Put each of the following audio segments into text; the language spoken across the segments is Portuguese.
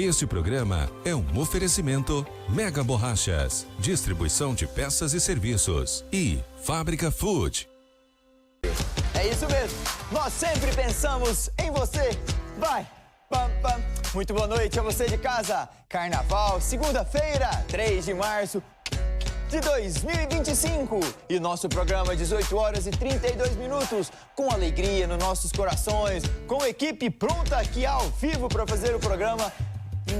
Este programa é um oferecimento Mega Borrachas, distribuição de peças e serviços e Fábrica Food. É isso mesmo, nós sempre pensamos em você. Vai, pam, pam. Muito boa noite a você de casa. Carnaval, segunda-feira, 3 de março de 2025. E nosso programa 18 horas e 32 minutos, com alegria nos nossos corações, com a equipe pronta aqui ao vivo para fazer o programa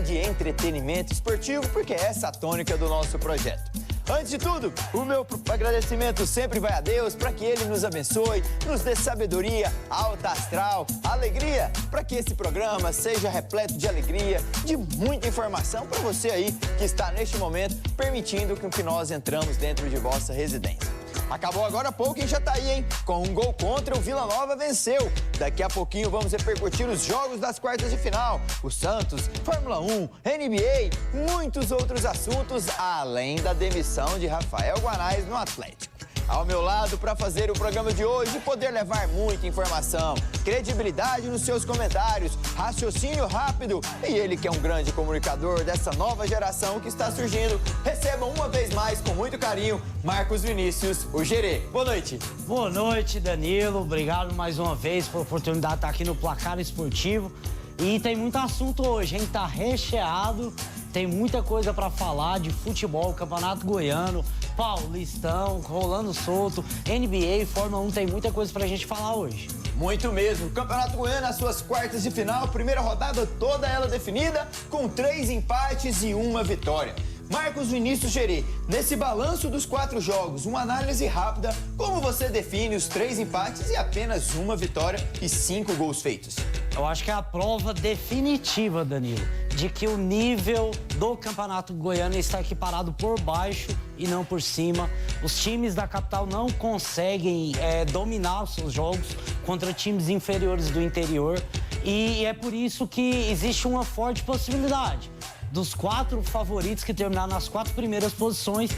de entretenimento esportivo, porque essa é a tônica do nosso projeto. Antes de tudo, o meu agradecimento sempre vai a Deus, para que Ele nos abençoe, nos dê sabedoria, alta astral, alegria, para que esse programa seja repleto de alegria, de muita informação para você aí que está neste momento permitindo que nós entramos dentro de vossa residência. Acabou agora há pouco e já tá aí, hein? Com um gol contra, o Vila Nova venceu. Daqui a pouquinho vamos repercutir os jogos das quartas de final. O Santos, Fórmula 1, NBA, muitos outros assuntos, além da demissão de Rafael Guanais no Atlético. Ao meu lado, para fazer o programa de hoje e poder levar muita informação, credibilidade nos seus comentários, raciocínio rápido e ele que é um grande comunicador dessa nova geração que está surgindo. Recebam uma vez mais, com muito carinho, Marcos Vinícius, o Gerê. Boa noite. Boa noite, Danilo. Obrigado mais uma vez pela oportunidade de estar aqui no Placar Esportivo. E tem muito assunto hoje, hein? Tá recheado, tem muita coisa para falar de futebol, Campeonato Goiano, Paulistão, rolando solto, NBA, Fórmula 1, tem muita coisa pra gente falar hoje. Muito mesmo. Campeonato Goiano, as suas quartas de final, primeira rodada toda ela definida, com 3 empates e 1 vitória. Marcos Vinícius Gerê, nesse balanço dos 4 jogos, uma análise rápida, como você define os 3 empates e apenas 1 vitória e 5 gols feitos? Eu acho que é a prova definitiva, Danilo, de que o nível do Campeonato Goiano está equiparado por baixo e não por cima. Os times da capital não conseguem dominar os seus jogos contra times inferiores do interior e é por isso que existe uma forte possibilidade dos 4 favoritos que terminaram nas 4 primeiras posições,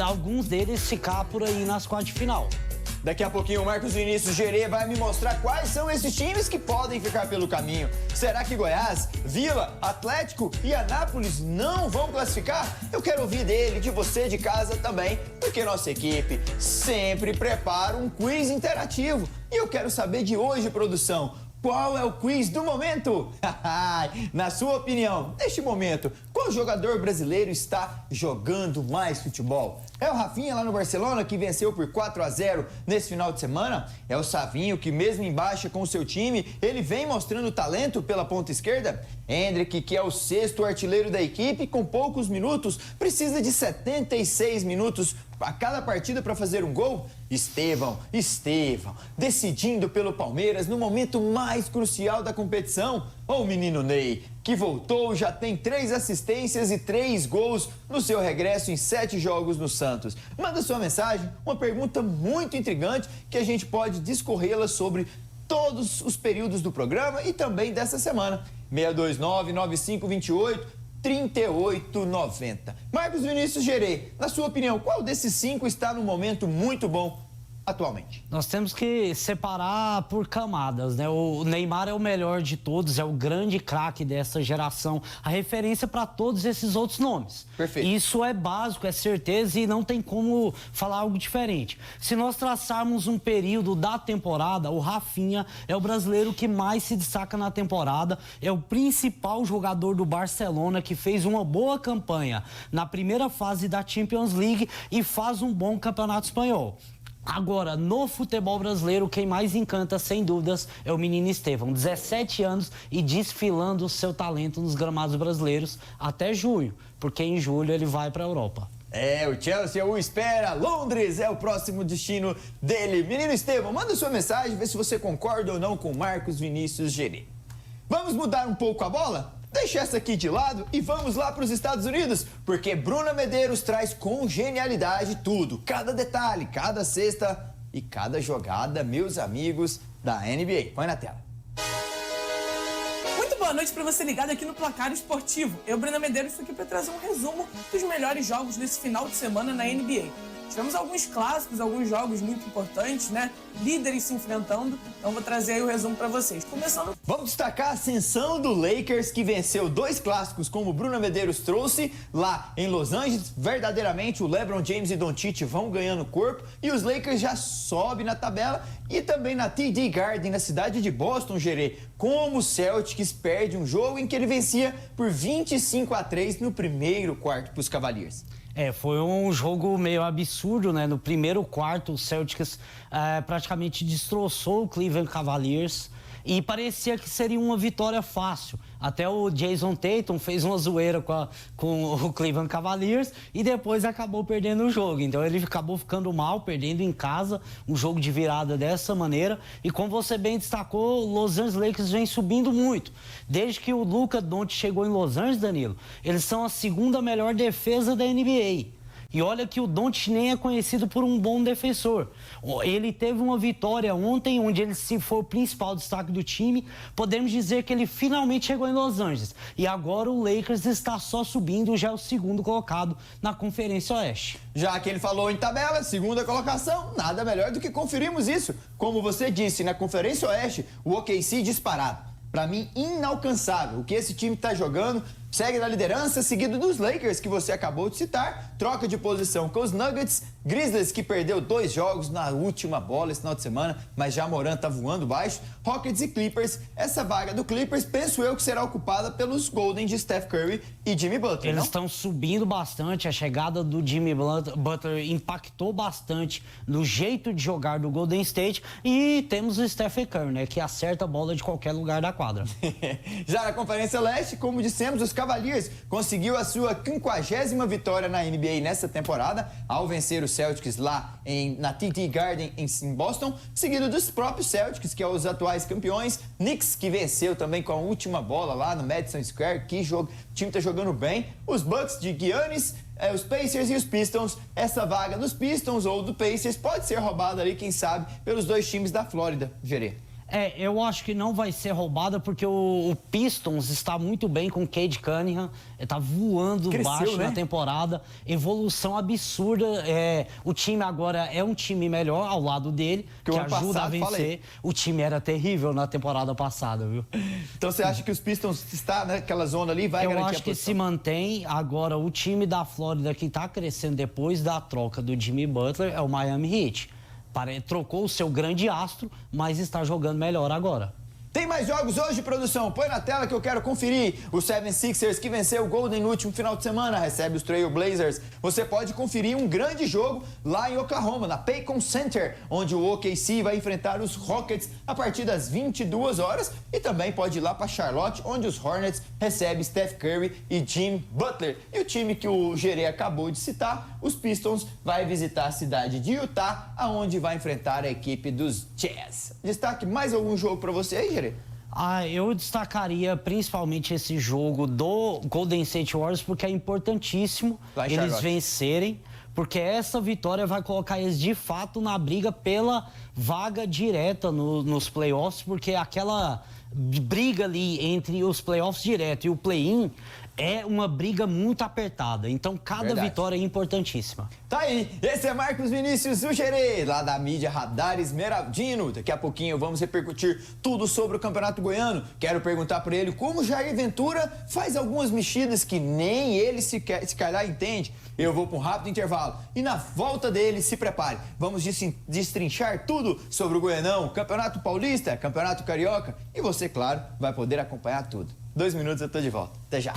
alguns deles ficar por aí nas quartas de final. Daqui a pouquinho o Marcos Vinícius Gerê vai me mostrar quais são esses times que podem ficar pelo caminho. Será que Goiás, Vila, Atlético e Anápolis não vão classificar? Eu quero ouvir dele, de você de casa também, porque nossa equipe sempre prepara um quiz interativo. E eu quero saber de hoje, produção, qual é o quiz do momento? Na sua opinião, neste momento, qual jogador brasileiro está jogando mais futebol? É o Rafinha lá no Barcelona, que venceu por 4-0 nesse final de semana? É o Savinho, que mesmo em baixa com o seu time, ele vem mostrando talento pela ponta esquerda? Endrick, que é o 6º artilheiro da equipe, com poucos minutos, precisa de 76 minutos a cada partida para fazer um gol? Estevão, decidindo pelo Palmeiras no momento mais crucial da competição? Ou o menino Ney, que voltou, já tem 3 assistências e 3 gols no seu regresso em 7 jogos no Santos? Manda sua mensagem, uma pergunta muito intrigante que a gente pode discorrê-la sobre todos os períodos do programa e também dessa semana. 629-9528-3890. Marcos Vinícius Gerê, na sua opinião, qual desses 5 está num momento muito bom atualmente? Nós temos que separar por camadas, né? O Neymar é o melhor de todos, é o grande craque dessa geração, a referência para todos esses outros nomes. Perfeito. Isso é básico, é certeza e não tem como falar algo diferente. Se nós traçarmos um período da temporada, o Rafinha é o brasileiro que mais se destaca na temporada, é o principal jogador do Barcelona, que fez uma boa campanha na primeira fase da Champions League e faz um bom campeonato espanhol. Agora, no futebol brasileiro, quem mais encanta, sem dúvidas, é o menino Estevão. 17 anos e desfilando o seu talento nos gramados brasileiros até junho, porque em julho ele vai para a Europa. O Chelsea o espera, Londres é o próximo destino dele. Menino Estevão, manda sua mensagem, vê se você concorda ou não com Marcos Vinícius Gerê. Vamos mudar um pouco a bola? Deixa essa aqui de lado e vamos lá para os Estados Unidos, porque Bruna Medeiros traz com genialidade tudo, cada detalhe, cada cesta e cada jogada, meus amigos da NBA. Põe na tela. Muito boa noite para você ligado aqui no Placar Esportivo. Eu, Bruna Medeiros, estou aqui para trazer um resumo dos melhores jogos desse final de semana na NBA. tivemos alguns clássicos, alguns jogos muito importantes, né? Líderes se enfrentando. Então vou trazer aí o resumo para vocês. Começando... Vamos destacar a ascensão do Lakers, que venceu 2 clássicos, como o Bruno Medeiros trouxe lá em Los Angeles. Verdadeiramente, o LeBron James e Doncic vão ganhando corpo e os Lakers já sobem na tabela. E também na TD Garden, na cidade de Boston, Gerê, como o Celtics perde um jogo em que ele vencia por 25-3 no primeiro quarto para os Cavaliers. Foi um jogo meio absurdo, né? No primeiro quarto, o Celtics praticamente destroçou o Cleveland Cavaliers e parecia que seria uma vitória fácil. Até o Jason Tatum fez uma zoeira com o Cleveland Cavaliers e depois acabou perdendo o jogo. Então ele acabou ficando mal, perdendo em casa, um jogo de virada dessa maneira. E como você bem destacou, Los Angeles Lakers vem subindo muito. Desde que o Luka Doncic chegou em Los Angeles, Danilo, eles são a segunda melhor defesa da NBA. E olha que o Doncic nem é conhecido por um bom defensor. Ele teve uma vitória ontem, onde ele se foi o principal destaque do time. Podemos dizer que ele finalmente chegou em Los Angeles. E agora o Lakers está só subindo, já é o segundo colocado na Conferência Oeste. Já que ele falou em tabela, segunda colocação, nada melhor do que conferirmos isso. Como você disse, na Conferência Oeste, o OKC disparado. Para mim, inalcançável. O que esse time está jogando, segue na liderança, seguido dos Lakers, que você acabou de citar. Troca de posição com os Nuggets. Grizzlies, que perdeu 2 jogos na última bola esse final de semana, mas já Morant tá voando baixo. Rockets e Clippers. Essa vaga do Clippers, penso eu, que será ocupada pelos Golden de Steph Curry e Jimmy Butler, Eles estão subindo bastante. A chegada do Jimmy Butler impactou bastante no jeito de jogar do Golden State. E temos o Steph Curry, né, que acerta a bola de qualquer lugar da quadra. Já na Conferência Leste, como dissemos, os Cavaliers conseguiu a sua 50ª vitória na NBA nessa temporada, ao vencer os Celtics lá na TD Garden em Boston, seguido dos próprios Celtics, que são os atuais campeões. Knicks, que venceu também com a última bola lá no Madison Square, que o time tá jogando bem. Os Bucks de Giannis, os Pacers e os Pistons. Essa vaga dos Pistons ou do Pacers pode ser roubada ali, quem sabe, pelos 2 times da Flórida, Gerê. Eu acho que não vai ser roubada porque o Pistons está muito bem com o Cade Cunningham, está voando baixo, né, na temporada, evolução absurda. O time agora é um time melhor ao lado dele, que ajuda a vencer. O time era terrível na temporada passada, viu? Então você acha que os Pistons está naquela zona ali, vai garantir a posição? Eu acho que se mantém. Agora, o time da Flórida que está crescendo depois da troca do Jimmy Butler é o Miami Heat. Trocou o seu grande astro, mas está jogando melhor agora. Tem mais jogos hoje, produção? Põe na tela que eu quero conferir. O 76ers, que venceu o Golden no último final de semana, recebe os Trail Blazers. Você pode conferir um grande jogo lá em Oklahoma, na Paycom Center, onde o OKC vai enfrentar os Rockets a partir das 22 horas. E também pode ir lá para Charlotte, onde os Hornets recebem Steph Curry e Jimmy Butler. E o time que o Gerê acabou de citar, os Pistons, vai visitar a cidade de Utah, aonde vai enfrentar a equipe dos Jazz. Destaque mais algum jogo para você aí, Gerê? Eu destacaria principalmente esse jogo do Golden State Warriors, porque é importantíssimo eles vencerem, porque essa vitória vai colocar eles de fato na briga pela vaga direta nos playoffs, porque aquela briga ali entre os playoffs direto e o play-in é uma briga muito apertada. Então, cada vitória é importantíssima. Tá aí. Esse é Marcos Vinícius Gerê, lá da mídia Radar Esmeraldino. Daqui a pouquinho vamos repercutir tudo sobre o Campeonato Goiano. Quero perguntar para ele como Jair Ventura faz algumas mexidas que nem ele se calhar entende. Eu vou para um rápido intervalo e na volta dele, se prepare. Vamos destrinchar tudo sobre o Goianão, Campeonato Paulista, Campeonato Carioca e você, claro, vai poder acompanhar tudo. 2 minutos eu tô de volta. Até já.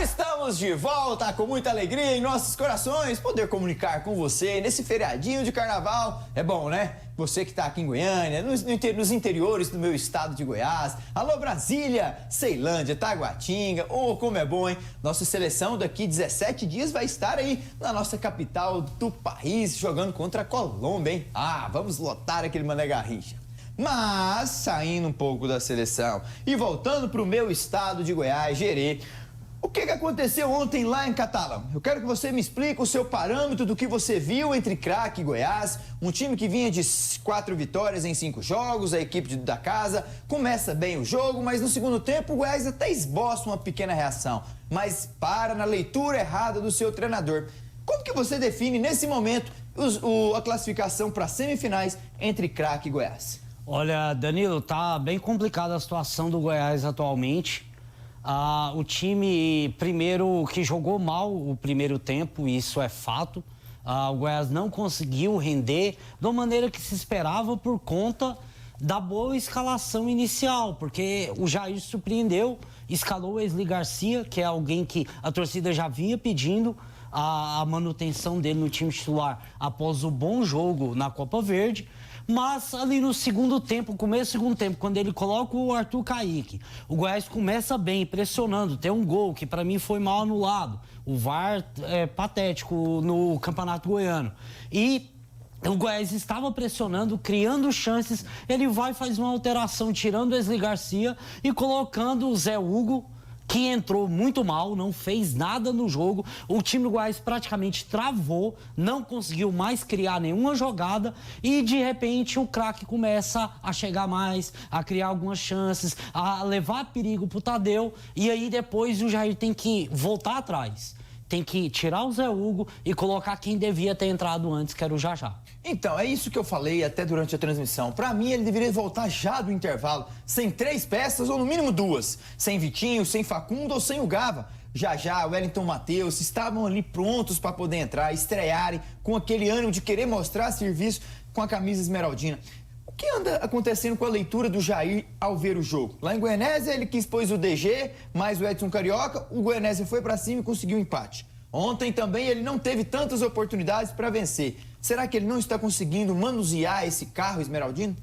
Estamos de volta com muita alegria em nossos corações, poder comunicar com você nesse feriadinho de carnaval. É bom, né? Você que está aqui em Goiânia, nos interiores do meu estado de Goiás. Alô, Brasília, Ceilândia, Taguatinga. Como é bom, hein? Nossa seleção daqui 17 dias vai estar aí na nossa capital do país, jogando contra a Colômbia, hein? Vamos lotar aquele Mané Garrincha. Mas, saindo um pouco da seleção e voltando para o meu estado de Goiás, Gerê, O que aconteceu ontem lá em Catalão? Eu quero que você me explique o seu parâmetro do que você viu entre Craque e Goiás, um time que vinha de 4 vitórias em 5 jogos, a equipe da casa começa bem o jogo, mas no segundo tempo o Goiás até esboça uma pequena reação, mas para na leitura errada do seu treinador. Como que você define nesse momento a classificação para as semifinais entre Craque e Goiás? Olha, Danilo, tá bem complicada a situação do Goiás atualmente. O time, primeiro, que jogou mal o primeiro tempo, isso é fato. O Goiás não conseguiu render da maneira que se esperava por conta da boa escalação inicial, porque o Jair surpreendeu, escalou o Wesley Garcia, que é alguém que a torcida já vinha pedindo a manutenção dele no time titular após o bom jogo na Copa Verde. Mas ali no segundo tempo, começo do segundo tempo, quando ele coloca o Arthur Caíque, o Goiás começa bem, pressionando, tem um gol que para mim foi mal anulado. O VAR é patético no Campeonato Goiano. E o Goiás estava pressionando, criando chances, ele vai e faz uma alteração, tirando o Wesley Garcia e colocando o Zé Hugo, que entrou muito mal, não fez nada no jogo. O time do Goiás praticamente travou, não conseguiu mais criar nenhuma jogada e, de repente, o Craque começa a chegar mais, a criar algumas chances, a levar perigo pro Tadeu. E aí, depois, o Jair tem que voltar atrás. Tem que tirar o Zé Hugo e colocar quem devia ter entrado antes, que era o Jajá. Então, é isso que eu falei até durante a transmissão. Para mim, ele deveria voltar já do intervalo, sem 3 peças ou no mínimo 2. Sem Vitinho, sem Facundo ou sem o Gava. Jajá, Wellington Matheus estavam ali prontos para poder entrar, estrearem, com aquele ânimo de querer mostrar serviço com a camisa esmeraldina. O que anda acontecendo com a leitura do Jair ao ver o jogo? Lá em Goianésia, ele que expôs o DG, mais o Edson Carioca, o Goianésia foi para cima e conseguiu um empate. Ontem também ele não teve tantas oportunidades para vencer. Será que ele não está conseguindo manusear esse carro esmeraldino?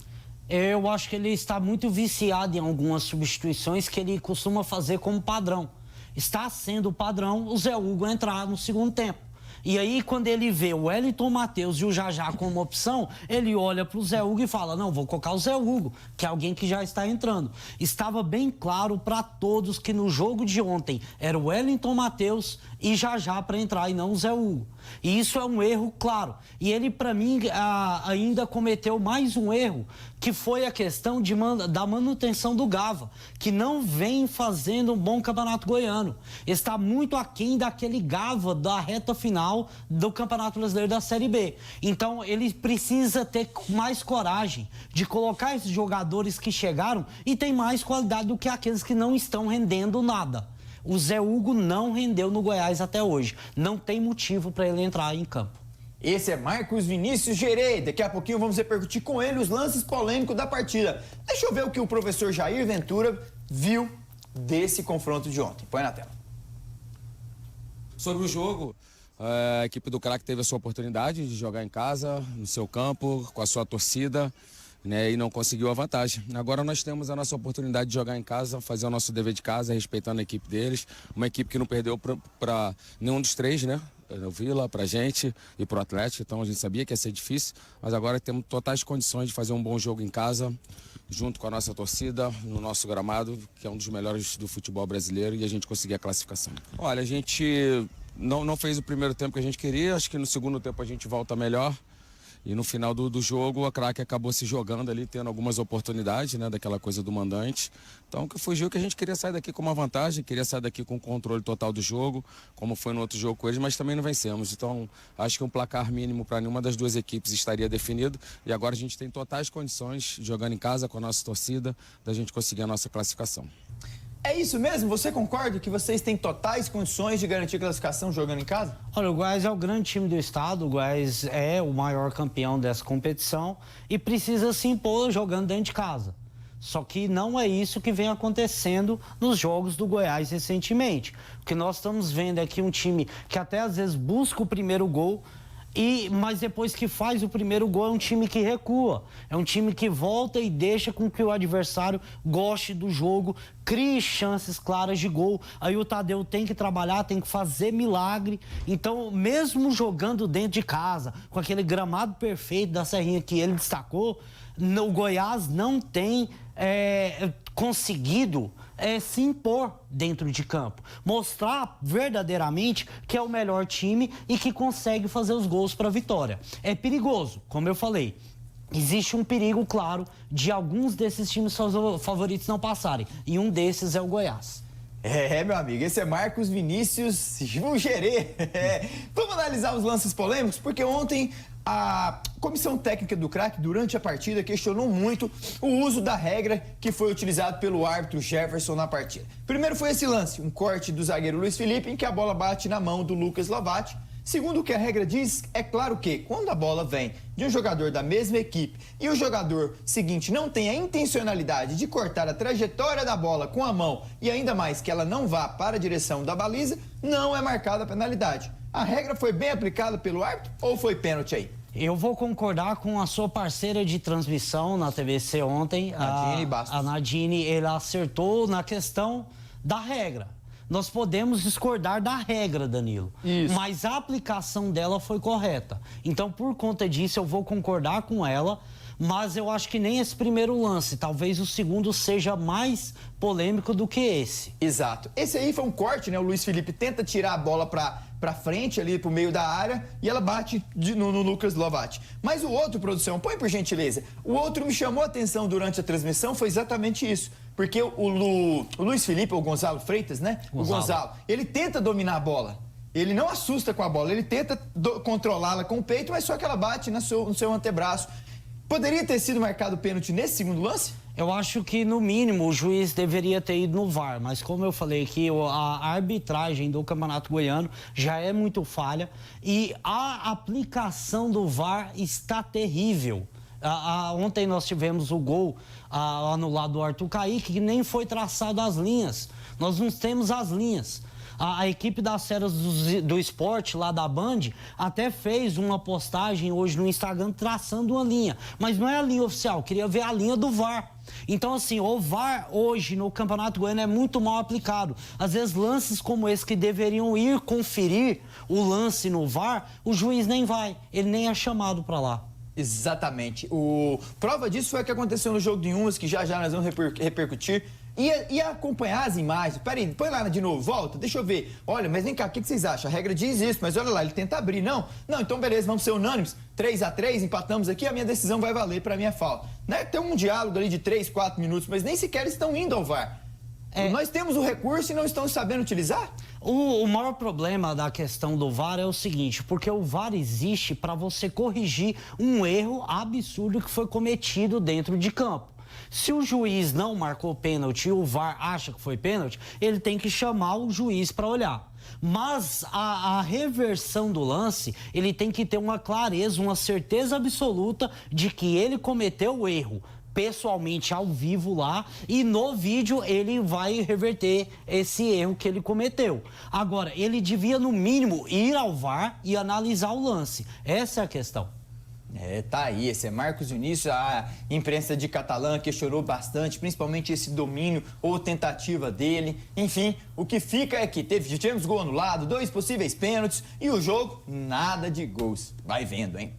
Eu acho que ele está muito viciado em algumas substituições que ele costuma fazer como padrão. Está sendo o padrão o Zé Hugo entrar no segundo tempo. E aí, quando ele vê o Wellington Matheus e o Jajá como opção, ele olha para o Zé Hugo e fala, não, vou colocar o Zé Hugo, que é alguém que já está entrando. Estava bem claro para todos que no jogo de ontem era o Wellington Matheus e Jajá para entrar e não o Zé Hugo. E isso é um erro claro. E ele, para mim, ainda cometeu mais um erro, que foi a questão da manutenção do Gava, que não vem fazendo um bom campeonato goiano. Está muito aquém daquele Gava da reta final do Campeonato Brasileiro da Série B. Então, ele precisa ter mais coragem de colocar esses jogadores que chegaram e tem mais qualidade do que aqueles que não estão rendendo nada. O Zé Hugo não rendeu no Goiás até hoje. Não tem motivo para ele entrar em campo. Esse é Marcos Vinícius Gerê. Daqui a pouquinho vamos repercutir com ele os lances polêmicos da partida. Deixa eu ver o que o professor Jair Ventura viu desse confronto de ontem. Põe na tela. Sobre o jogo, a equipe do Craque teve a sua oportunidade de jogar em casa, no seu campo, com a sua torcida, né, e não conseguiu a vantagem. Agora nós temos a nossa oportunidade de jogar em casa, fazer o nosso dever de casa, respeitando a equipe deles. Uma equipe que não perdeu para nenhum dos 3, né? O Vila, pra gente e pro Atlético, então a gente sabia que ia ser difícil, mas agora temos totais condições de fazer um bom jogo em casa, junto com a nossa torcida, no nosso gramado, que é um dos melhores do futebol brasileiro, e a gente conseguir a classificação. Olha, a gente não fez o primeiro tempo que a gente queria, acho que no segundo tempo a gente volta melhor. E no final do jogo, a Craque acabou se jogando ali, tendo algumas oportunidades, né, daquela coisa do mandante. Então, que fugiu que a gente queria sair daqui com uma vantagem, queria sair daqui com o controle total do jogo, como foi no outro jogo com eles, mas também não vencemos. Então, acho que um placar mínimo para nenhuma das duas equipes estaria definido. E agora a gente tem totais condições, jogando em casa com a nossa torcida, da gente conseguir a nossa classificação. É isso mesmo? Você concorda que vocês têm totais condições de garantir a classificação jogando em casa? Olha, o Goiás é o grande time do estado, o Goiás é o maior campeão dessa competição e precisa se impor jogando dentro de casa. Só que não é isso que vem acontecendo nos jogos do Goiás recentemente. O que nós estamos vendo é que um time que até às vezes busca o primeiro gol, mas depois que faz o primeiro gol é um time que recua, é um time que volta e deixa com que o adversário goste do jogo, crie chances claras de gol. Aí o Tadeu tem que trabalhar, tem que fazer milagre. Então, mesmo jogando dentro de casa, com aquele gramado perfeito da Serrinha que ele destacou, o Goiás não tem conseguido se impor dentro de campo, mostrar verdadeiramente que é o melhor time e que consegue fazer os gols para a vitória. É perigoso, como eu falei. Existe um perigo, claro, de alguns desses times favoritos não passarem. E um desses é o Goiás. Meu amigo, esse é Marcos Vinícius Jungerê. Vamos analisar os lances polêmicos, porque ontem a comissão técnica do Craque, durante a partida, questionou muito o uso da regra que foi utilizado pelo árbitro Jefferson na partida. Primeiro foi esse lance, um corte do zagueiro Luiz Felipe, em que a bola bate na mão do Lucas Lovatti. Segundo o que a regra diz, é claro que quando a bola vem de um jogador da mesma equipe e o jogador seguinte não tem a intencionalidade de cortar a trajetória da bola com a mão e ainda mais que ela não vá para a direção da baliza, não é marcada a penalidade. A regra foi bem aplicada pelo árbitro ou foi pênalti aí? Eu vou concordar com a sua parceira de transmissão na TVC ontem, Nadine Bastos. A Nadine, ela acertou na questão da regra. Nós podemos discordar da regra, Danilo. Isso. Mas a aplicação dela foi correta. Então, por conta disso, eu vou concordar com ela. Mas eu acho que nem esse primeiro lance. Talvez o segundo seja mais polêmico do que esse. Exato. Esse aí foi um corte, né? O Luiz Felipe tenta tirar a bola pra frente, ali pro meio da área, e ela bate no Lucas Lovatti. Mas o outro, produção, põe por gentileza. O outro me chamou a atenção durante a transmissão, foi exatamente isso. Porque o Luiz Felipe, ou Gonzalo Freitas, né? O Gonzalo, ele tenta dominar a bola. Ele não assusta com a bola, ele tenta controlá-la com o peito, mas só que ela bate no seu antebraço. Poderia ter sido marcado pênalti nesse segundo lance? Eu acho que, no mínimo, o juiz deveria ter ido no VAR. Mas, como eu falei aqui, a arbitragem do Campeonato Goiano já é muito falha. E a aplicação do VAR está terrível. Ontem nós tivemos o gol anulado do Arthur Kaique, que nem foi traçado as linhas. Nós não temos as linhas. A equipe das Feras do Esporte, lá da Band, até fez uma postagem hoje no Instagram traçando uma linha. Mas não é a linha oficial, queria ver a linha do VAR. Então, assim, o VAR hoje no Campeonato Goiano é muito mal aplicado. Às vezes, lances como esse que deveriam ir conferir o lance no VAR, o juiz nem vai, ele nem é chamado para lá. Exatamente. Prova disso foi o que aconteceu no jogo de Inhumas, que já nós vamos repercutir. E acompanhar as imagens. Peraí, põe lá de novo, volta, deixa eu ver. Olha, mas vem cá, o que vocês acham? A regra diz isso, mas olha lá, ele tenta abrir. Não, então beleza, vamos ser unânimes. 3-3, empatamos aqui, a minha decisão vai valer para a minha falta. Né? Tem um diálogo ali de 3, 4 minutos, mas nem sequer estão indo ao VAR. Nós temos o recurso e não estamos sabendo utilizar? O maior problema da questão do VAR é o seguinte, porque o VAR existe para você corrigir um erro absurdo que foi cometido dentro de campo. Se o juiz não marcou pênalti e o VAR acha que foi pênalti, ele tem que chamar o juiz para olhar. Mas a reversão do lance, ele tem que ter uma clareza, uma certeza absoluta de que ele cometeu o erro pessoalmente ao vivo lá e no vídeo ele vai reverter esse erro que ele cometeu. Agora, ele devia no mínimo ir ao VAR e analisar o lance. Essa é a questão. Tá aí, esse é Marcos Vinícius, a imprensa de Catalã que chorou bastante, principalmente esse domínio ou tentativa dele. Enfim, o que fica é que tivemos gol anulado, 2 possíveis pênaltis e o jogo, nada de gols. Vai vendo, hein?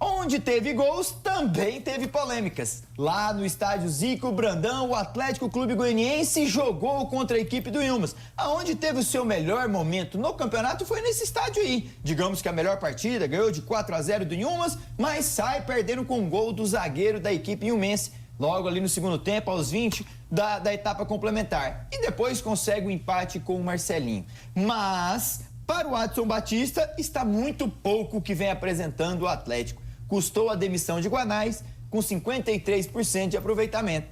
Onde teve gols, também teve polêmicas. Lá no estádio Zico Brandão, o Atlético Clube Goianiense jogou contra a equipe do Inhumas. Aonde teve o seu melhor momento no campeonato foi nesse estádio aí. Digamos que a melhor partida, ganhou de 4-0 do Inhumas, mas sai perdendo com um gol do zagueiro da equipe inhumense. Logo ali no segundo tempo, aos 20 da etapa complementar. E depois consegue o empate com o Marcelinho. Mas, para o Adson Batista, está muito pouco o que vem apresentando o Atlético. Custou a demissão de Guanais com 53% de aproveitamento.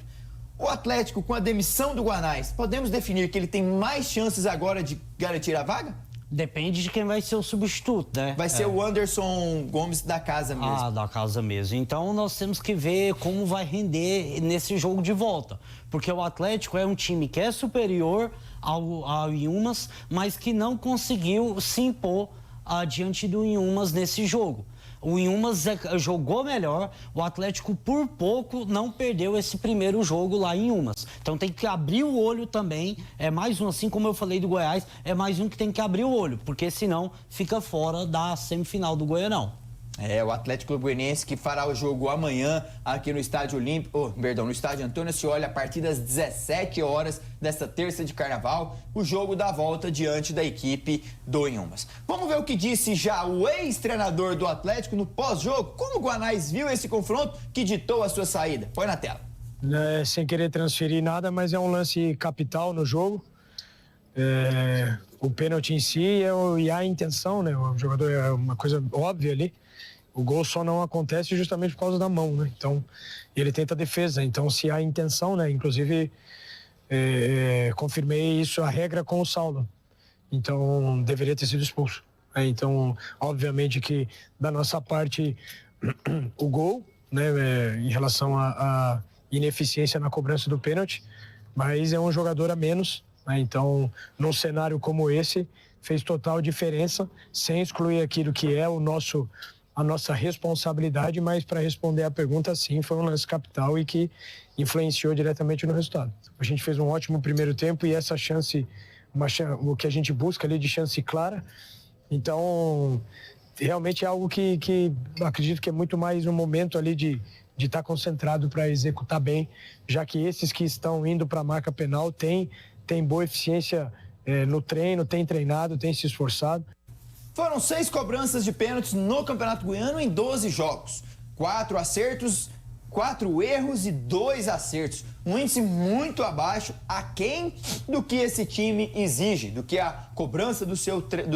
O Atlético, com a demissão do Guanais, podemos definir que ele tem mais chances agora de garantir a vaga? Depende de quem vai ser o substituto, né? Vai ser o Anderson Gomes da casa mesmo. Da casa mesmo. Então nós temos que ver como vai render nesse jogo de volta. Porque o Atlético é um time que é superior ao Inhumas, mas que não conseguiu se impor diante do Inhumas nesse jogo. O Inhumas jogou melhor, o Atlético por pouco não perdeu esse primeiro jogo lá em Inhumas. Então tem que abrir o olho também, é mais um, assim como eu falei do Goiás, é mais um que tem que abrir o olho, porque senão fica fora da semifinal do Goianão. O Atlético Clube Goianiense que fará o jogo amanhã aqui no Estádio Olímpico, no Estádio Antônio Ascioli, a partir das 17 horas desta terça de carnaval, o jogo da volta diante da equipe do Inhumas. Vamos ver o que disse já o ex-treinador do Atlético no pós-jogo, como o Guanais viu esse confronto que ditou a sua saída. Põe na tela. Sem querer transferir nada, mas é um lance capital no jogo. O pênalti em si e a intenção, né? O jogador é uma coisa óbvia ali. O gol só não acontece justamente por causa da mão, né? Então, ele tenta a defesa. Então, se há intenção, né? Inclusive, confirmei isso, a regra com o Saulo. Então, deveria ter sido expulso. Então, obviamente que da nossa parte, o gol, né? Em relação à ineficiência na cobrança do pênalti, mas é um jogador a menos, né? Então, num cenário como esse, fez total diferença, sem excluir aquilo que é a nossa responsabilidade, mas para responder a pergunta, sim, foi um lance capital e que influenciou diretamente no resultado. A gente fez um ótimo primeiro tempo e essa chance, o que a gente busca ali de chance clara, então realmente é algo que acredito que é muito mais um momento ali de estar concentrado para executar bem, já que esses que estão indo para a marca penal têm boa eficiência no treino, têm treinado, têm se esforçado. Foram 6 cobranças de pênaltis no Campeonato Goiano em 12 jogos. 4 acertos, 4 erros e 2 acertos. Um índice muito abaixo, aquém do que esse time exige, do que a cobrança do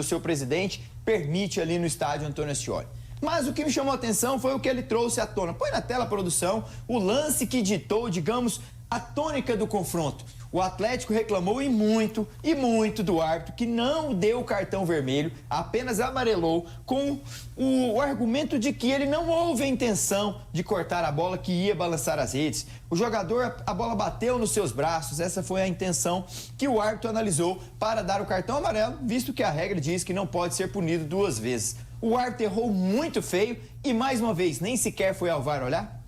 seu presidente permite ali no Estádio Antônio Ascioli. Mas o que me chamou a atenção foi o que ele trouxe à tona. Põe na tela, produção, o lance que ditou, digamos, a tônica do confronto. O Atlético reclamou e muito do árbitro que não deu o cartão vermelho, apenas amarelou com o argumento de que ele não houve a intenção de cortar a bola que ia balançar as redes. O jogador, a bola bateu nos seus braços, essa foi a intenção que o árbitro analisou para dar o cartão amarelo, visto que a regra diz que não pode ser punido 2 vezes. O árbitro errou muito feio e, mais uma vez, nem sequer foi ao VAR olhar?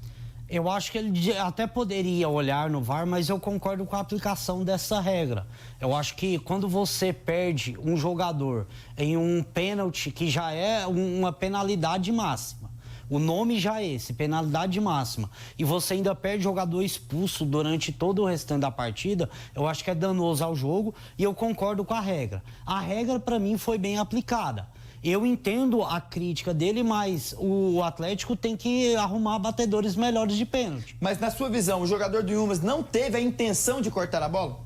Eu acho que ele até poderia olhar no VAR, mas eu concordo com a aplicação dessa regra. Eu acho que quando você perde um jogador em um pênalti, que já é uma penalidade máxima, o nome já é esse, penalidade máxima, e você ainda perde jogador expulso durante todo o restante da partida, eu acho que é danoso ao jogo e eu concordo com a regra. A regra, para mim, foi bem aplicada. Eu entendo a crítica dele, mas o Atlético tem que arrumar batedores melhores de pênalti. Mas, na sua visão, o jogador do Inhumas não teve a intenção de cortar a bola?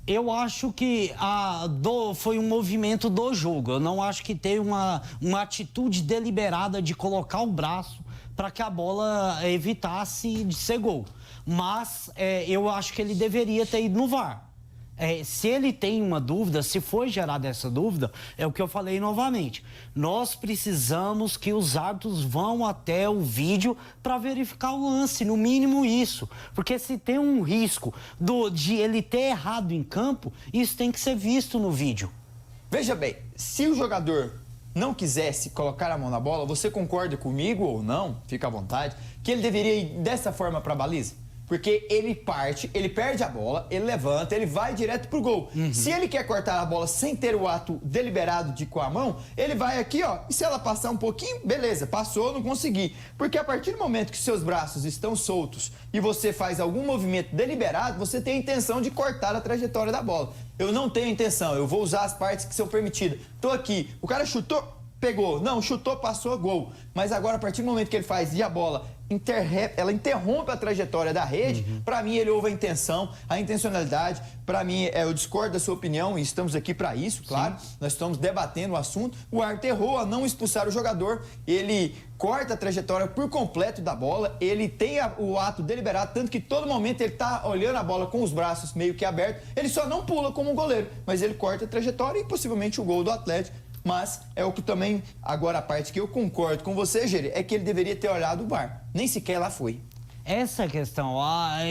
Eu acho que foi um movimento do jogo. Eu não acho que teve uma atitude deliberada de colocar o braço para que a bola evitasse de ser gol. Mas eu acho que ele deveria ter ido no VAR. Se ele tem uma dúvida, se foi gerada essa dúvida, é o que eu falei novamente. Nós precisamos que os árbitros vão até o vídeo para verificar o lance, no mínimo isso. Porque se tem um risco de ele ter errado em campo, isso tem que ser visto no vídeo. Veja bem, se o jogador não quisesse colocar a mão na bola, você concorda comigo ou não, fica à vontade, que ele deveria ir dessa forma para a baliza? Porque ele perde a bola, ele levanta, ele vai direto pro gol. Se ele quer cortar a bola sem ter o ato deliberado de com a mão, ele vai aqui, ó, e se ela passar um pouquinho, beleza, passou, não consegui. Porque a partir do momento que seus braços estão soltos e você faz algum movimento deliberado, você tem a intenção de cortar a trajetória da bola. Eu não tenho intenção, eu vou usar as partes que são permitidas. Tô aqui, o cara chutou, pegou, não, chutou, passou, gol. Mas agora, a partir do momento que ele faz e a bola ela interrompe a trajetória da rede, para mim ele houve a intencionalidade, para mim eu discordo da sua opinião e estamos aqui para isso, claro, nós estamos debatendo o assunto, o árbitro errou a não expulsar o jogador, ele corta a trajetória por completo da bola, ele tem o ato deliberado, tanto que todo momento ele tá olhando a bola com os braços meio que abertos, ele só não pula como um goleiro, mas ele corta a trajetória e possivelmente o gol do Atlético. Mas é o que também, agora a parte que eu concordo com você, Geri, é que ele deveria ter olhado o VAR. Nem sequer lá foi. Essa é a questão.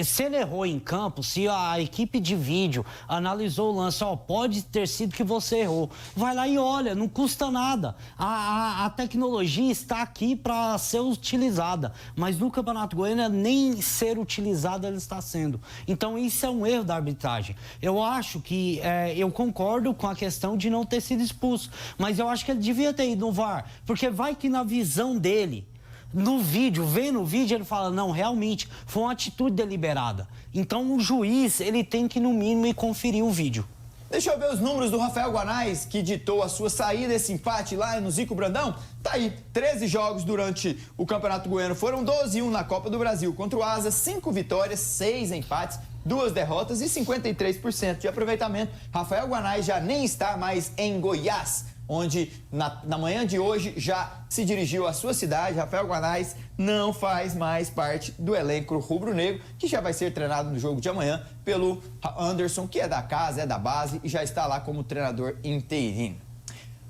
Se ele errou em campo, se a equipe de vídeo analisou o lance, pode ter sido que você errou. Vai lá e olha, não custa nada. A tecnologia está aqui para ser utilizada, mas no Campeonato Goiano nem ser utilizada ela está sendo. Então isso é um erro da arbitragem. Eu acho que, eu concordo com a questão de não ter sido expulso, mas eu acho que ele devia ter ido no VAR, porque vai que na visão dele, no vídeo, vendo o vídeo, ele fala, não, realmente, foi uma atitude deliberada. Então, o juiz, ele tem que, no mínimo, conferir o vídeo. Deixa eu ver os números do Rafael Guanais, que ditou a sua saída, esse empate lá no Zico Brandão. Tá aí, 13 jogos durante o Campeonato Goiano, foram 12-1 na Copa do Brasil contra o Asa, 5 vitórias, 6 empates, 2 derrotas e 53% de aproveitamento. Rafael Guanais já nem está mais em Goiás, onde na manhã de hoje já se dirigiu à sua cidade. Rafael Guanais não faz mais parte do elenco rubro-negro, que já vai ser treinado no jogo de amanhã pelo Anderson, que é da casa, é da base e já está lá como treinador interino.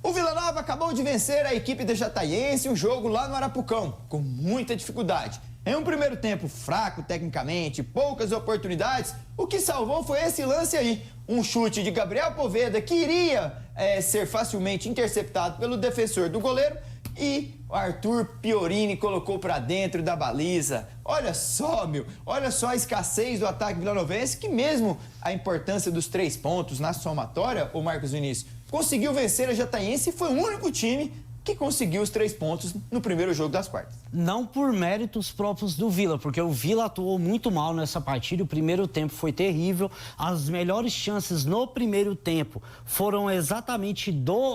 O Vila Nova acabou de vencer a equipe da Jataiense, um jogo lá no Arapucão, com muita dificuldade. Em um primeiro tempo fraco tecnicamente, poucas oportunidades, o que salvou foi esse lance aí. Um chute de Gabriel Poveda que iria ser facilmente interceptado pelo defensor do goleiro e o Arthur Piorini colocou para dentro da baliza. Olha só, olha só a escassez do ataque vilanovense, que mesmo a importância dos 3 pontos na somatória, o Marcos Vinícius, conseguiu vencer a Jataiense e foi o único time que conseguiu os 3 pontos no primeiro jogo das quartas. Não por méritos próprios do Vila, porque o Vila atuou muito mal nessa partida. O primeiro tempo foi terrível. As melhores chances no primeiro tempo foram exatamente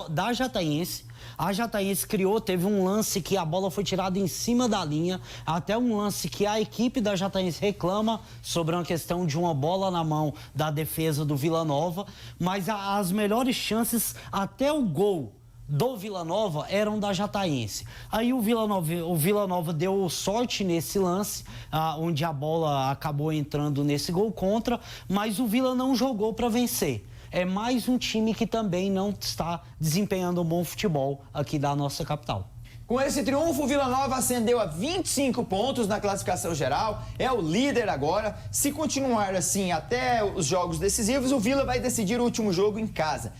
da Jataiense. A Jataiense teve um lance que a bola foi tirada em cima da linha, até um lance que a equipe da Jataiense reclama sobre uma questão de uma bola na mão da defesa do Vila Nova, mas as melhores chances até o gol do Vila Nova eram da Jataiense. Aí o Vila Nova deu sorte nesse lance, onde a bola acabou entrando nesse gol contra, mas o Vila não jogou para vencer. É mais um time que também não está desempenhando um bom futebol aqui da nossa capital. Com esse triunfo, o Vila Nova ascendeu a 25 pontos na classificação geral, é o líder agora. Se continuar assim até os jogos decisivos, o Vila vai decidir o último jogo em casa.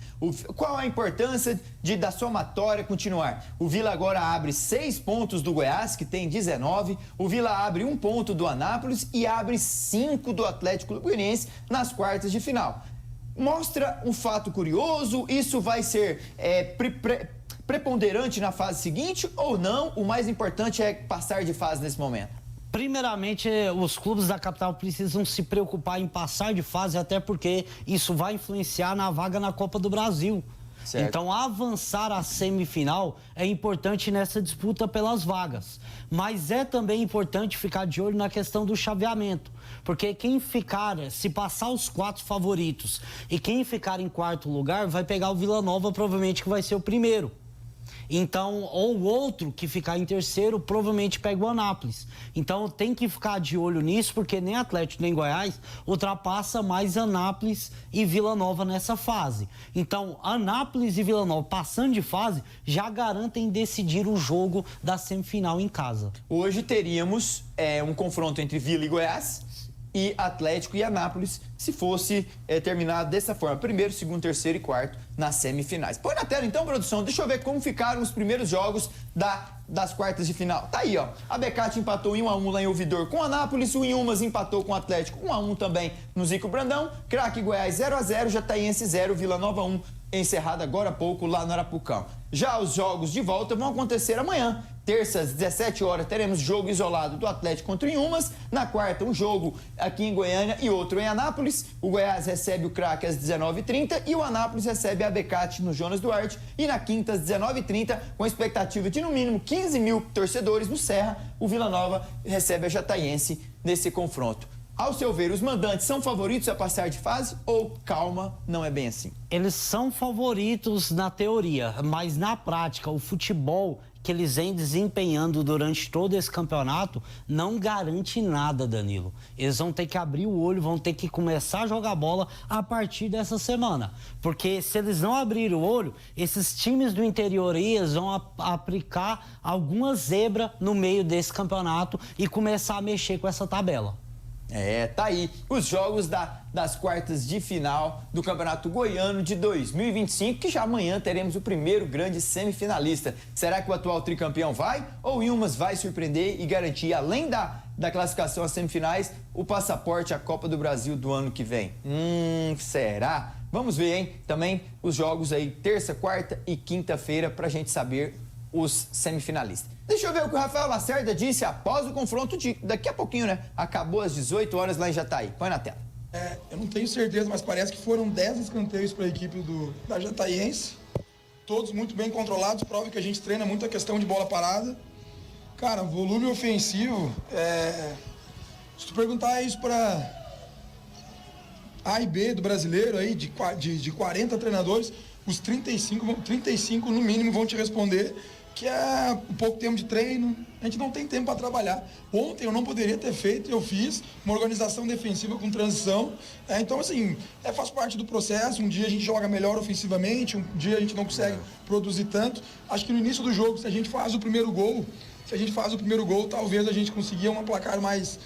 Qual a importância da somatória continuar? O Vila agora abre 6 pontos do Goiás, que tem 19. O Vila abre 1 ponto do Anápolis e abre 5 do Atlético Goianiense nas quartas de final. Mostra um fato curioso, isso vai ser preponderante na fase seguinte ou não? O mais importante é passar de fase nesse momento. Primeiramente, os clubes da capital precisam se preocupar em passar de fase, até porque isso vai influenciar na vaga na Copa do Brasil. Certo. Então, avançar à semifinal é importante nessa disputa pelas vagas. Mas é também importante ficar de olho na questão do chaveamento. Porque se passar os 4 favoritos e quem ficar em 4º lugar, vai pegar o Vila Nova, provavelmente que vai ser o primeiro. Então, ou o outro que ficar em 3º, provavelmente pega o Anápolis. Então, tem que ficar de olho nisso, porque nem Atlético nem Goiás ultrapassa mais Anápolis e Vila Nova nessa fase. Então, Anápolis e Vila Nova passando de fase, já garantem decidir o jogo da semifinal em casa. Hoje teríamos um confronto entre Vila e Goiás e Atlético e Anápolis, se fosse terminado dessa forma. 1º, 2º, 3º e 4º nas semifinais. Põe na tela então, produção, deixa eu ver como ficaram os primeiros jogos das quartas de final. Tá aí, ó. A Becate empatou em 1-1 lá em Ouvidor com o Anápolis, o Inhumas empatou com o Atlético 1-1 também no Zico Brandão, Craque Goiás 0-0, Jataiense 0, Vila Nova 1, encerrado agora há pouco lá no Arapucão. Já os jogos de volta vão acontecer amanhã. Terça, às 17 horas, teremos jogo isolado do Atlético contra o Inhumas. Na quarta, um jogo aqui em Goiânia e outro em Anápolis. O Goiás recebe o Craque às 19h30 e o Anápolis recebe a Becate no Jonas Duarte. E na quinta, às 19h30, com a expectativa de no mínimo 15 mil torcedores no Serra, o Vila Nova recebe a Jataiense nesse confronto. Ao seu ver, os mandantes são favoritos a passar de fase ou, calma, não é bem assim? Eles são favoritos na teoria, mas na prática, o futebol que eles vêm desempenhando durante todo esse campeonato não garante nada, Danilo. Eles vão ter que abrir o olho, vão ter que começar a jogar bola a partir dessa semana. Porque se eles não abrirem o olho, esses times do interior aí, eles vão aplicar alguma zebra no meio desse campeonato e começar a mexer com essa tabela. Tá aí os jogos das quartas de final do Campeonato Goiano de 2025, que já amanhã teremos o primeiro grande semifinalista. Será que o atual tricampeão vai? Ou o Ilmas vai surpreender e garantir, além da classificação às semifinais, o passaporte à Copa do Brasil do ano que vem? Será? Vamos ver, hein? Também os jogos aí terça, quarta e quinta-feira pra gente saber os semifinalistas. Deixa eu ver o que o Rafael Lacerda disse após o confronto daqui a pouquinho, né? Acabou às 18 horas lá em Jataí. Põe na tela. Eu não tenho certeza, mas parece que foram 10 escanteios para a equipe da Jataiense. Todos muito bem controlados, prova que a gente treina muito a questão de bola parada. Cara, volume ofensivo, se tu perguntar isso para A e B do brasileiro aí, de 40 treinadores, os 35 no mínimo vão te responder que é um pouco tempo de treino, a gente não tem tempo para trabalhar. Ontem eu não poderia ter feito, eu fiz uma organização defensiva com transição. Então, assim, faz parte do processo. Um dia a gente joga melhor ofensivamente, um dia a gente não consegue produzir tanto. Acho que no início do jogo, se a gente faz o primeiro gol, talvez a gente consiga um placar mais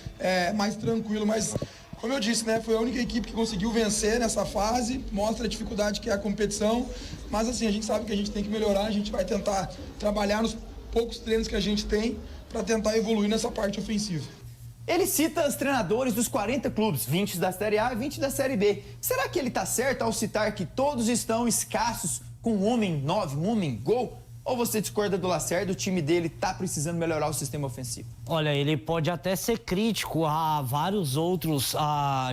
tranquilo, mas... Como eu disse, né, foi a única equipe que conseguiu vencer nessa fase, mostra a dificuldade que é a competição, mas assim, a gente sabe que a gente tem que melhorar, a gente vai tentar trabalhar nos poucos treinos que a gente tem para tentar evoluir nessa parte ofensiva. Ele cita os treinadores dos 40 clubes, 20 da Série A e 20 da Série B. Será que ele está certo ao citar que todos estão escassos com um homem 9, um homem gol? Ou você discorda do Lacerda, o time dele está precisando melhorar o sistema ofensivo? Olha, ele pode até ser crítico a vários outros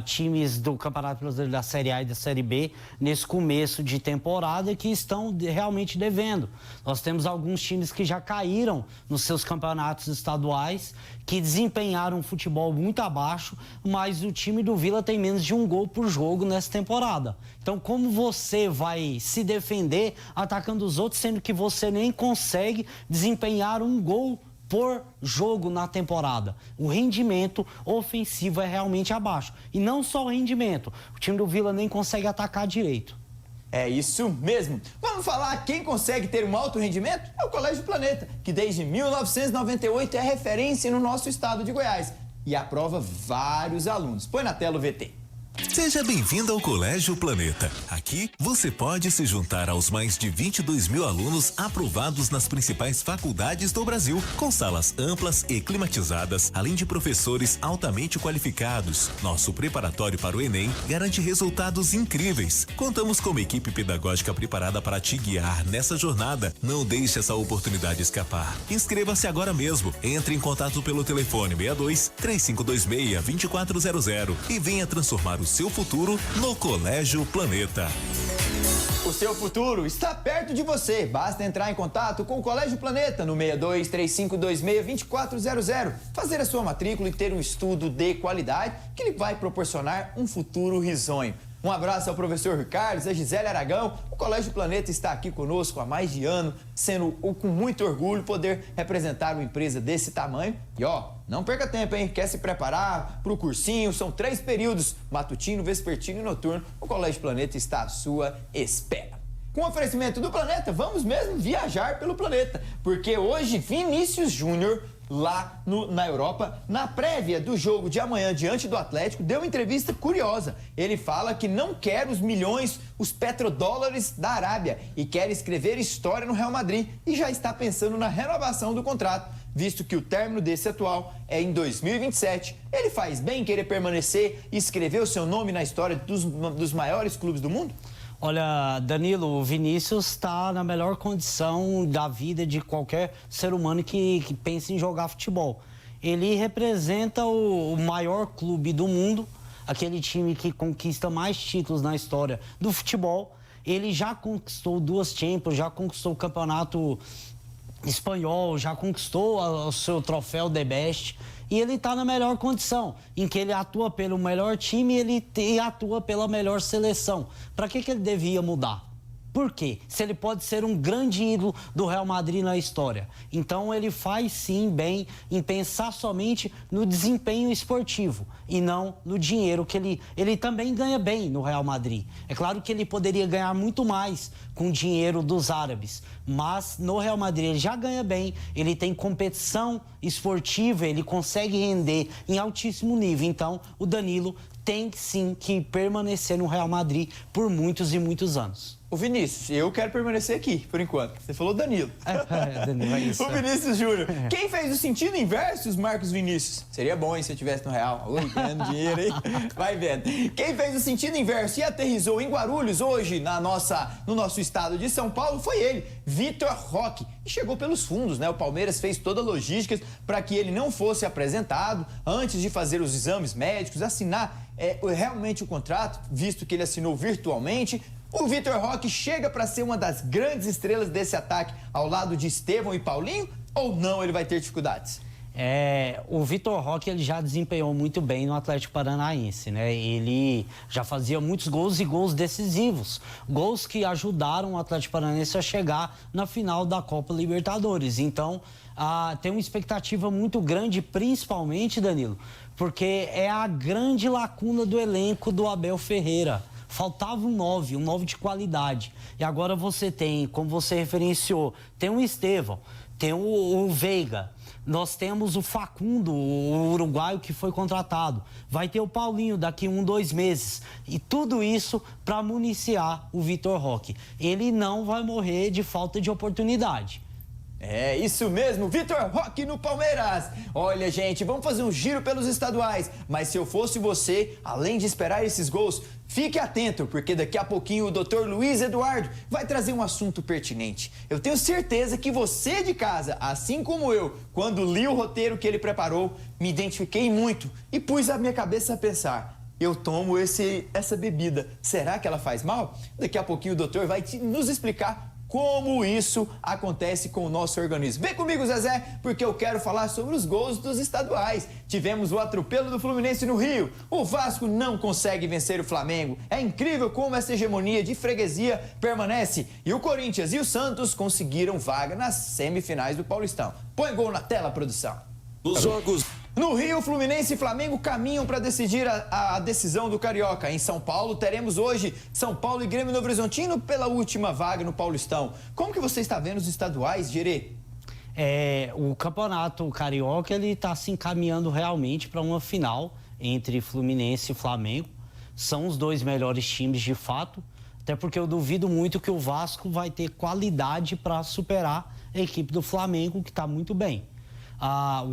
times do Campeonato Brasileiro da Série A e da Série B nesse começo de temporada que estão realmente devendo. Nós temos alguns times que já caíram nos seus campeonatos estaduais, que desempenharam um futebol muito abaixo, mas o time do Vila tem menos de um gol por jogo nessa temporada. Então, como você vai se defender atacando os outros, sendo que você nem consegue desempenhar um gol por jogo na temporada? O rendimento ofensivo é realmente abaixo. E não só o rendimento, o time do Vila nem consegue atacar direito. É isso mesmo. Vamos falar quem consegue ter um alto rendimento? É o Colégio Planeta, que desde 1998 é referência no nosso estado de Goiás e aprova vários alunos. Põe na tela o VT. Seja bem-vindo ao Colégio Planeta. Aqui você pode se juntar aos mais de 22 mil alunos aprovados nas principais faculdades do Brasil, com salas amplas e climatizadas, além de professores altamente qualificados. Nosso preparatório para o Enem garante resultados incríveis. Contamos com uma equipe pedagógica preparada para te guiar nessa jornada. Não deixe essa oportunidade escapar. Inscreva-se agora mesmo. Entre em contato pelo telefone 62 3526 2400 e venha transformar o seu futuro no Colégio Planeta. O seu futuro está perto de você. Basta entrar em contato com o Colégio Planeta no 62 3526 2400, fazer a sua matrícula e ter um estudo de qualidade que lhe vai proporcionar um futuro risonho. Um abraço ao professor Ricardo, a Gisele Aragão. O Colégio Planeta está aqui conosco há mais de ano, sendo com muito orgulho poder representar uma empresa desse tamanho. E não perca tempo, hein? Quer se preparar para o cursinho? São 3 períodos, matutino, vespertino e noturno. O Colégio Planeta está à sua espera. Com o oferecimento do Planeta, vamos mesmo viajar pelo planeta, porque hoje Vinícius Júnior, lá na Europa, na prévia do jogo de amanhã diante do Atlético, deu uma entrevista curiosa. Ele fala que não quer os milhões, os petrodólares da Arábia e quer escrever história no Real Madrid e já está pensando na renovação do contrato, visto que o término desse atual é em 2027. Ele faz bem querer permanecer e escrever o seu nome na história dos maiores clubes do mundo? Olha, Danilo, o Vinícius está na melhor condição da vida de qualquer ser humano que pense em jogar futebol. Ele representa o maior clube do mundo, aquele time que conquista mais títulos na história do futebol. Ele já conquistou 2 Champions, já conquistou o campeonato espanhol, já conquistou o seu troféu The Best e ele está na melhor condição, em que ele atua pelo melhor time e ele atua pela melhor seleção. Para que ele devia mudar? Por quê? Se ele pode ser um grande ídolo do Real Madrid na história. Então ele faz sim bem em pensar somente no desempenho esportivo e não no dinheiro que ele também ganha bem no Real Madrid. É claro que ele poderia ganhar muito mais com o dinheiro dos árabes, mas no Real Madrid ele já ganha bem, ele tem competição esportiva, ele consegue render em altíssimo nível. Então o Danilo tem sim que permanecer no Real Madrid por muitos e muitos anos. O Vinícius, eu quero permanecer aqui, por enquanto. Você falou Danilo. Danilo, é isso. O Vinícius Júnior. Quem fez o sentido inverso, os Marcos Vinícius? Seria bom, hein, se eu estivesse no Real. Ui, ganhando dinheiro, hein? Vai vendo. Quem fez o sentido inverso e aterrissou em Guarulhos hoje, no nosso estado de São Paulo, foi ele, Vitor Roque. E chegou pelos fundos, né? O Palmeiras fez toda a logística para que ele não fosse apresentado antes de fazer os exames médicos, assinar realmente o contrato, visto que ele assinou virtualmente. O Vitor Roque chega para ser uma das grandes estrelas desse ataque ao lado de Estevão e Paulinho, ou não ele vai ter dificuldades? O Vitor Roque ele já desempenhou muito bem no Atlético Paranaense, né? Ele já fazia muitos gols e gols decisivos, gols que ajudaram o Atlético Paranaense a chegar na final da Copa Libertadores. Então, tem uma expectativa muito grande, principalmente, Danilo, porque é a grande lacuna do elenco do Abel Ferreira. Faltava um 9 de qualidade. E agora você tem, como você referenciou, tem o Estevão, tem o Veiga, nós temos o Facundo, o uruguaio que foi contratado. Vai ter o Paulinho daqui 1-2 meses. E tudo isso para municiar o Vitor Roque. Ele não vai morrer de falta de oportunidade. É isso mesmo, Vitor Roque no Palmeiras. Olha, gente, vamos fazer um giro pelos estaduais. Mas se eu fosse você, além de esperar esses gols, fique atento, porque daqui a pouquinho o Dr. Luiz Eduardo vai trazer um assunto pertinente. Eu tenho certeza que você de casa, assim como eu, quando li o roteiro que ele preparou, me identifiquei muito e pus a minha cabeça a pensar. Eu tomo essa bebida, será que ela faz mal? Daqui a pouquinho o doutor vai nos explicar como isso acontece com o nosso organismo. Vem comigo, Zezé, porque eu quero falar sobre os gols dos estaduais. Tivemos o atropelo do Fluminense no Rio. O Vasco não consegue vencer o Flamengo. É incrível como essa hegemonia de freguesia permanece. E o Corinthians e o Santos conseguiram vaga nas semifinais do Paulistão. Põe gol na tela, produção. Os jogos... No Rio, Fluminense e Flamengo caminham para decidir a decisão do Carioca. Em São Paulo, teremos hoje São Paulo e Grêmio Novo Horizontino pela última vaga no Paulistão. Como que você está vendo os estaduais, Gerê? O campeonato carioca ele está se encaminhando realmente para uma final entre Fluminense e Flamengo. São os dois melhores times de fato, até porque eu duvido muito que o Vasco vai ter qualidade para superar a equipe do Flamengo, que está muito bem.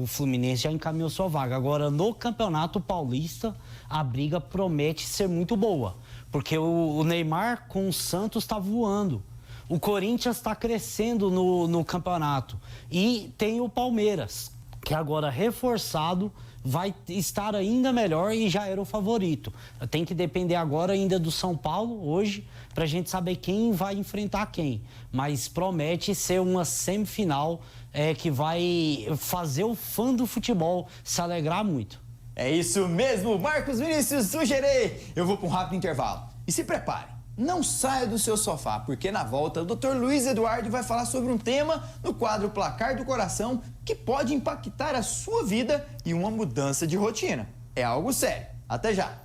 O Fluminense já encaminhou sua vaga. Agora, no Campeonato Paulista, a briga promete ser muito boa, porque o Neymar com o Santos está voando. O Corinthians está crescendo no campeonato. E tem o Palmeiras, que agora reforçado vai estar ainda melhor e já era o favorito. Tem que depender agora ainda do São Paulo, hoje, para a gente saber quem vai enfrentar quem. Mas promete ser uma semifinal que vai fazer o fã do futebol se alegrar muito. É isso mesmo, Marcos Vinícius, sugerei. Eu vou para um rápido intervalo. E se prepare, não saia do seu sofá, porque na volta o Dr. Luiz Eduardo vai falar sobre um tema no quadro Placar do Coração que pode impactar a sua vida e uma mudança de rotina. É algo sério. Até já.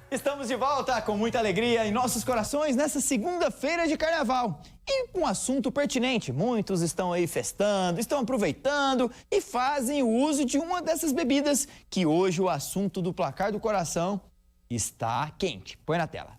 Estamos de volta com muita alegria em nossos corações nessa segunda-feira de carnaval. E com um assunto pertinente, muitos estão aí festando, estão aproveitando e fazem o uso de uma dessas bebidas que hoje o assunto do Placar do Coração está quente. Põe na tela.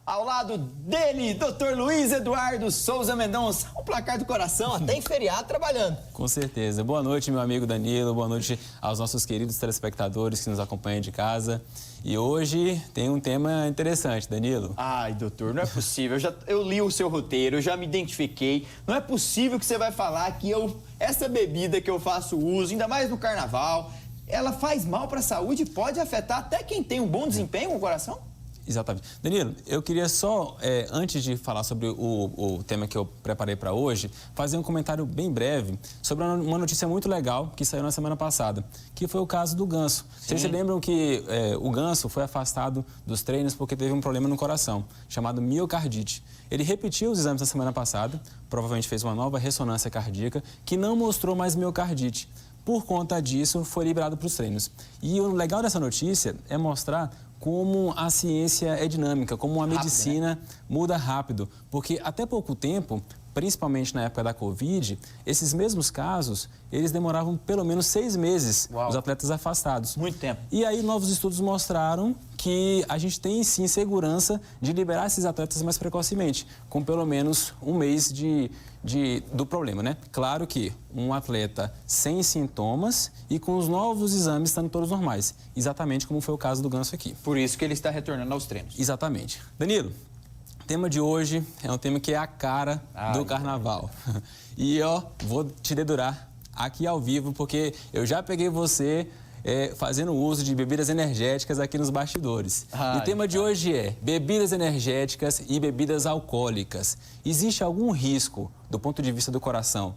Ao lado dele, Dr. Luiz Eduardo Souza Mendonça, o placar do coração, até em feriado trabalhando. Com certeza. Boa noite, meu amigo Danilo, boa noite aos nossos queridos telespectadores que nos acompanham de casa. E hoje tem um tema interessante, Danilo. Ai, doutor, não é possível. Eu li o seu roteiro, eu já me identifiquei. Não é possível que você vai falar que essa bebida que eu faço uso, ainda mais no carnaval, ela faz mal para a saúde e pode afetar até quem tem um bom desempenho com o coração? Exatamente. Danilo, eu queria só, antes de falar sobre o tema que eu preparei para hoje, fazer um comentário bem breve sobre uma notícia muito legal que saiu na semana passada, que foi o caso do Ganso. Vocês se lembram que o Ganso foi afastado dos treinos porque teve um problema no coração, chamado miocardite. Ele repetiu os exames na semana passada, provavelmente fez uma nova ressonância cardíaca, que não mostrou mais miocardite. Por conta disso, foi liberado para os treinos. E o legal dessa notícia é mostrar como a ciência é dinâmica, como a medicina muda rápido. Porque até pouco tempo, principalmente na época da Covid, esses mesmos casos, eles demoravam pelo menos 6 meses, os atletas afastados. Muito tempo. E aí novos estudos mostraram que a gente tem sim segurança de liberar esses atletas mais precocemente, com pelo menos um mês do problema, né? Claro que um atleta sem sintomas e com os novos exames estando todos normais, exatamente como foi o caso do Ganso aqui. Por isso que ele está retornando aos treinos. Exatamente. Danilo, o tema de hoje é um tema que é a cara do carnaval. E vou te dedurar aqui ao vivo, porque eu já peguei você fazendo uso de bebidas energéticas aqui nos bastidores. E o tema de hoje é bebidas energéticas e bebidas alcoólicas. Existe algum risco, do ponto de vista do coração,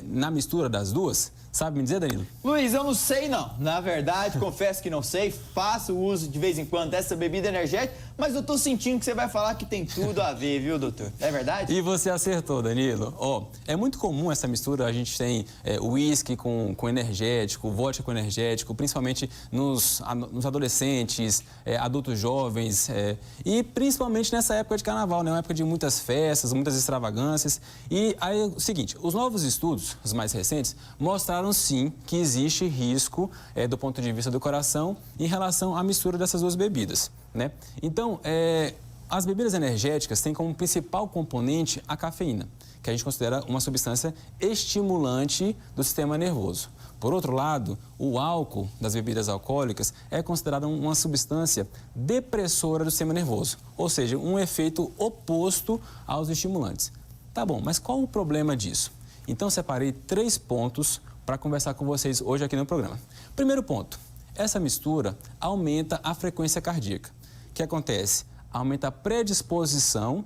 na mistura das duas? Sabe me dizer, Danilo? Luiz, eu não sei não. Na verdade, confesso que não sei. Faço uso de vez em quando dessa bebida energética, mas eu tô sentindo que você vai falar que tem tudo a ver, viu, doutor? É verdade? E você acertou, Danilo. É muito comum essa mistura. A gente tem uísque com energético, vodka com energético, principalmente nos adolescentes, adultos jovens, e principalmente nessa época de carnaval, né? Uma época de muitas festas, muitas extravagâncias. E aí, o seguinte, os novos estudos, os mais recentes, mostraram sim que existe risco do ponto de vista do coração em relação à mistura dessas duas bebidas, né? Então, as bebidas energéticas têm como principal componente a cafeína, que a gente considera uma substância estimulante do sistema nervoso. Por outro lado, o álcool das bebidas alcoólicas é considerado uma substância depressora do sistema nervoso, ou seja, um efeito oposto aos estimulantes. Tá bom, mas qual o problema disso? Então, separei 3 pontos para conversar com vocês hoje aqui no programa. Primeiro ponto, essa mistura aumenta a frequência cardíaca. O que acontece? Aumenta a predisposição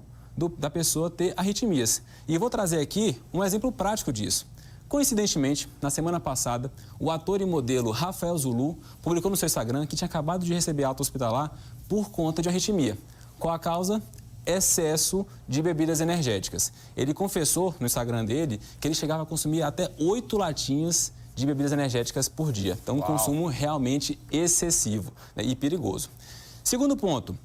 da pessoa a ter arritmias. E eu vou trazer aqui um exemplo prático disso. Coincidentemente, na semana passada, o ator e modelo Rafael Zulu publicou no seu Instagram que tinha acabado de receber alta hospitalar por conta de arritmia. Qual a causa? Excesso de bebidas energéticas. Ele confessou no Instagram dele que ele chegava a consumir até 8 latinhas de bebidas energéticas por dia. Então, um consumo realmente excessivo, né, e perigoso. Segundo ponto,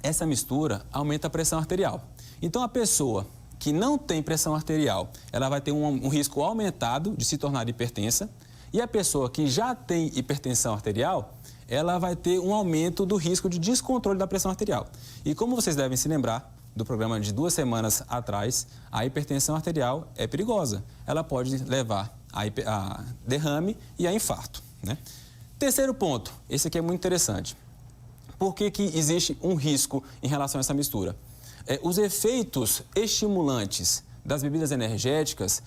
essa mistura aumenta a pressão arterial. Então, a pessoa que não tem pressão arterial, ela vai ter um risco aumentado de se tornar hipertensa. E a pessoa que já tem hipertensão arterial, ela vai ter um aumento do risco de descontrole da pressão arterial. E como vocês devem se lembrar do programa de 2 semanas atrás, a hipertensão arterial é perigosa. Ela pode levar a derrame e a infarto, né? Terceiro ponto, esse aqui é muito interessante. Por que existe um risco em relação a essa mistura? Os efeitos estimulantes das bebidas energéticas,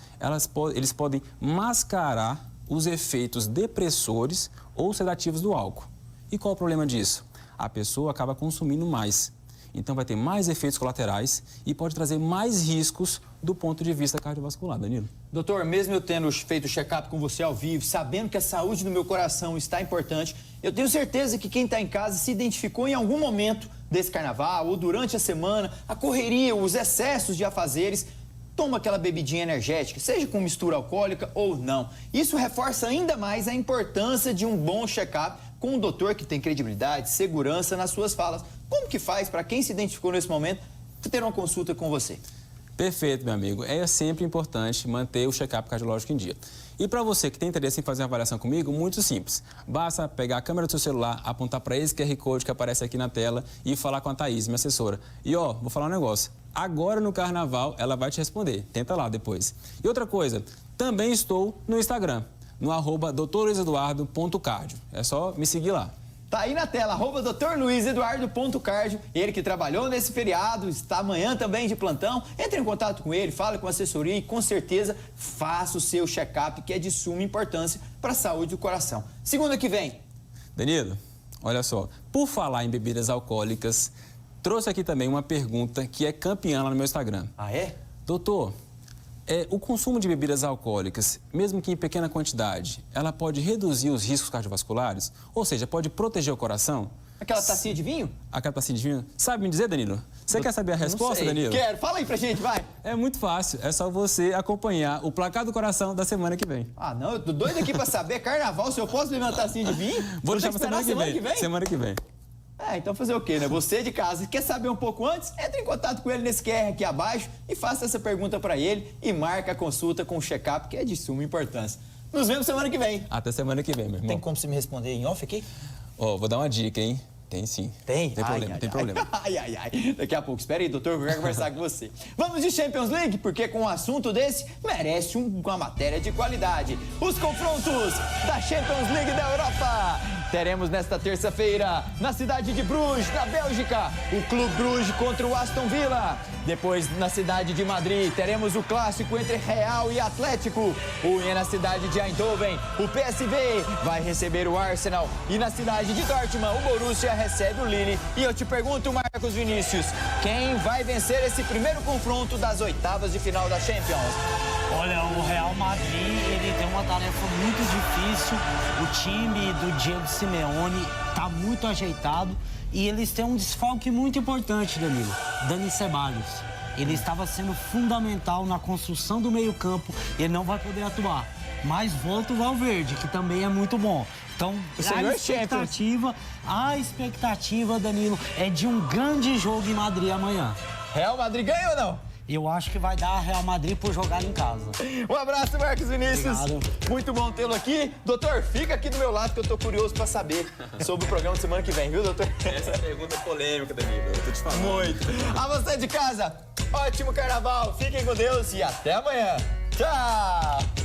eles podem mascarar os efeitos depressores ou sedativos do álcool. E qual o problema disso? A pessoa acaba consumindo mais. Então vai ter mais efeitos colaterais e pode trazer mais riscos do ponto de vista cardiovascular, Danilo. Doutor, mesmo eu tendo feito o check-up com você ao vivo, sabendo que a saúde do meu coração está importante, eu tenho certeza que quem está em casa se identificou em algum momento desse carnaval ou durante a semana, a correria, os excessos de afazeres, toma aquela bebidinha energética, seja com mistura alcoólica ou não. Isso reforça ainda mais a importância de um bom check-up com um doutor que tem credibilidade, segurança nas suas falas. Como que faz para quem se identificou nesse momento ter uma consulta com você? Perfeito, meu amigo. É sempre importante manter o check-up cardiológico em dia. E para você que tem interesse em fazer uma avaliação comigo, muito simples. Basta pegar a câmera do seu celular, apontar para esse QR Code que aparece aqui na tela e falar com a Thaís, minha assessora. E ó, vou falar um negócio. Agora no Carnaval ela vai te responder. Tenta lá depois. E outra coisa, também estou no Instagram, no @drluizeduardo.cardio. É só me seguir lá. Tá aí na tela, @drluizeduardo.cardio. Ele que trabalhou nesse feriado, está amanhã também de plantão. Entre em contato com ele, fale com a assessoria e com certeza faça o seu check-up, que é de suma importância para a saúde do coração. Segunda que vem. Danilo, olha só, por falar em bebidas alcoólicas, trouxe aqui também uma pergunta que é campeã lá no meu Instagram. Ah, é? Doutor, o consumo de bebidas alcoólicas, mesmo que em pequena quantidade, ela pode reduzir os riscos cardiovasculares? Ou seja, pode proteger o coração? Aquela tacinha de vinho? Aquela tacinha de vinho? Sabe me dizer, Danilo? Você quer saber a resposta, Danilo? Quero. Fala aí pra gente, vai. É muito fácil. É só você acompanhar o placar do coração da semana que vem. Ah, não. Eu tô doido aqui pra saber. Carnaval, se eu posso beber uma tacinha de vinho? Vou deixar pra semana que vem. Semana que vem. Então fazer o quê, né? Você de casa, quer saber um pouco antes? Entre em contato com ele nesse QR aqui abaixo e faça essa pergunta pra ele e marca a consulta com o check-up, que é de suma importância. Nos vemos semana que vem. Até semana que vem, meu irmão. Tem como você me responder em off aqui? Vou dar uma dica, hein? Tem sim. Tem? Tem problema, tem problema. Ai. Daqui a pouco. Espera aí, doutor, eu quero conversar com você. Vamos de Champions League, porque com um assunto desse, merece uma matéria de qualidade. Os confrontos da Champions League da Europa. Teremos nesta terça-feira, na cidade de Bruges, na Bélgica, o Clube Bruges contra o Aston Villa. Depois, na cidade de Madrid, teremos o clássico entre Real e Atlético. E na cidade de Eindhoven, o PSV vai receber o Arsenal. E na cidade de Dortmund, o Borussia recebe o Lille. E eu te pergunto, Marcos Vinícius, quem vai vencer esse primeiro confronto das oitavas de final da Champions? Olha, o Real Madrid, ele tem uma tarefa muito difícil. O time do Diego Simeone está muito ajeitado e eles têm um desfalque muito importante, Danilo. Dani Ceballos. Ele estava sendo fundamental na construção do meio-campo, ele não vai poder atuar. Mas volta o Valverde, que também é muito bom. Então, a expectativa, Danilo, é de um grande jogo em Madrid amanhã. Real Madrid ganha ou não? Eu acho que vai dar a Real Madrid por jogar em casa. Um abraço, Marcos Vinícius. Obrigado. Muito bom tê-lo aqui. Doutor, fica aqui do meu lado que eu tô curioso pra saber sobre o programa de semana que vem, viu, doutor? Essa pergunta é polêmica, Danilo. Eu tô te falando. Muito. A você de casa, ótimo carnaval. Fiquem com Deus e até amanhã. Tchau.